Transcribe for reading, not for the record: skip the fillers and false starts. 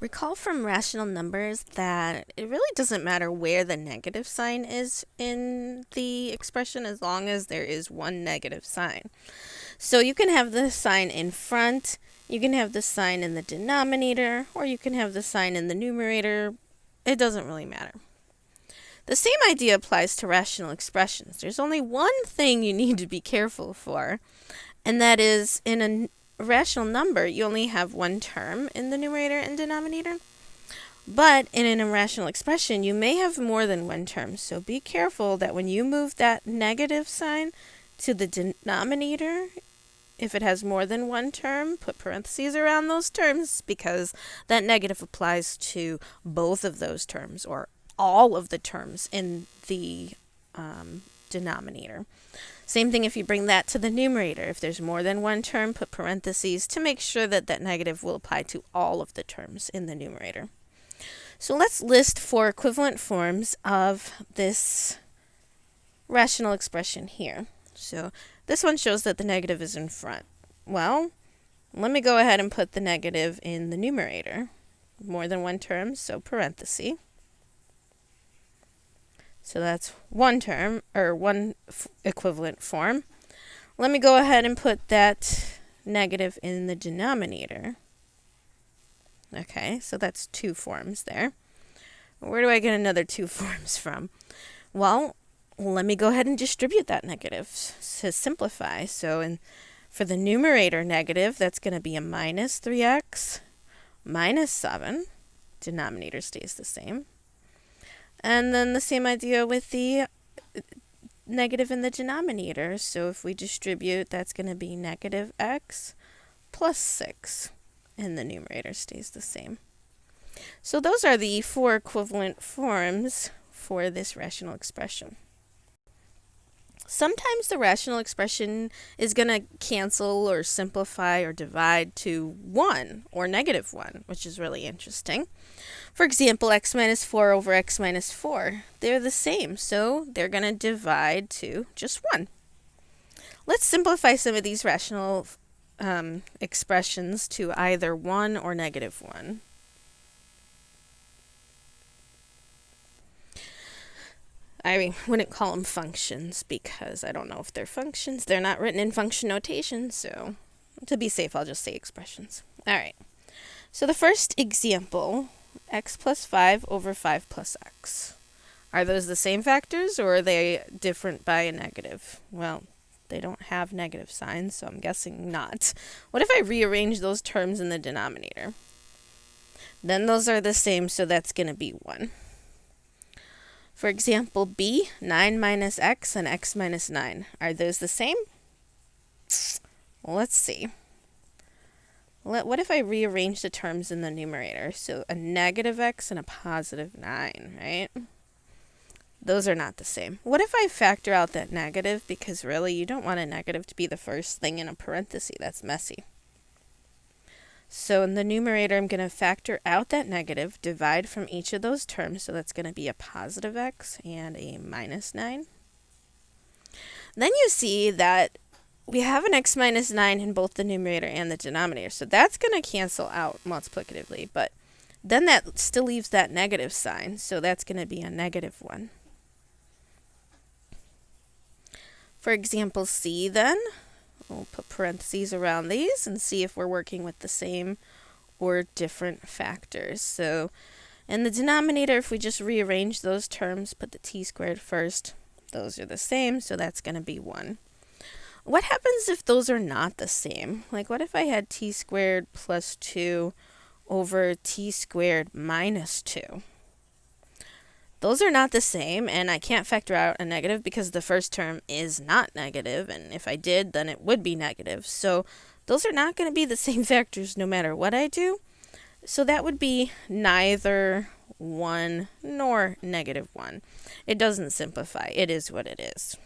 Recall from rational numbers that it really doesn't matter where the negative sign is in the expression as long as there is one negative sign. So you can have the sign in front, you can have the sign in the denominator, or you can have the sign in the numerator. It doesn't really matter. The same idea applies to rational expressions. There's only one thing you need to be careful for, and that is in a rational number, you only have one term in the numerator and denominator. But in an irrational expression, you may have more than one term. So be careful that when you move that negative sign to the denominator, if it has more than one term, put parentheses around those terms because that negative applies to both of those terms or all of the terms in the denominator. Same thing if you bring that to the numerator. If there's more than one term, put parentheses to make sure that that negative will apply to all of the terms in the numerator. So let's list 4 equivalent forms of this rational expression here. So this one shows that the negative is in front. Well, let me go ahead and put the negative in the numerator. More than one term, so parenthesis. So that's one term, or one equivalent form. Let me go ahead and put that negative in the denominator. Okay, so that's 2 forms there. Where do I get another 2 forms from? Well, let me go ahead and distribute that negative to simplify. So for the numerator negative, that's going to be a minus 3x minus 7. Denominator stays the same. And then the same idea with the negative in the denominator. So if we distribute, that's going to be negative x plus 6. And the numerator stays the same. So those are the 4 equivalent forms for this rational expression. Sometimes the rational expression is going to cancel or simplify or divide to 1 or negative 1, which is really interesting. For example, x minus 4 over x minus 4, they're the same, so they're going to divide to just 1. Let's simplify some of these rational expressions to either 1 or negative 1. I wouldn't call them functions because I don't know if they're functions. They're not written in function notation, so to be safe, I'll just say expressions. All right. So the first example, x plus 5 over 5 plus x. Are those the same factors or are they different by a negative? Well, they don't have negative signs, so I'm guessing not. What if I rearrange those terms in the denominator? Then those are the same, so that's going to be 1. For example, b, 9 minus x and x minus 9. Are those the same? Well, let's see. What if I rearrange the terms in the numerator? So a negative x and a positive 9, right? Those are not the same. What if I factor out that negative? Because really, you don't want a negative to be the first thing in a parenthesis. That's messy. So in the numerator, I'm going to factor out that negative, divide from each of those terms. So that's going to be a positive x and a minus 9. Then you see that we have an x minus 9 in both the numerator and the denominator. So that's going to cancel out multiplicatively. But then that still leaves that negative sign. So that's going to be a negative 1. For example, c then. We'll put parentheses around these and see if we're working with the same or different factors. So in the denominator, if we just rearrange those terms, put the t squared first, those are the same, so that's going to be 1. What happens if those are not the same? Like what if I had t squared plus 2 over t squared minus 2? Those are not the same, and I can't factor out a negative because the first term is not negative, and if I did, then it would be negative. So those are not going to be the same factors no matter what I do. So that would be neither 1 nor negative 1. It doesn't simplify. It is what it is.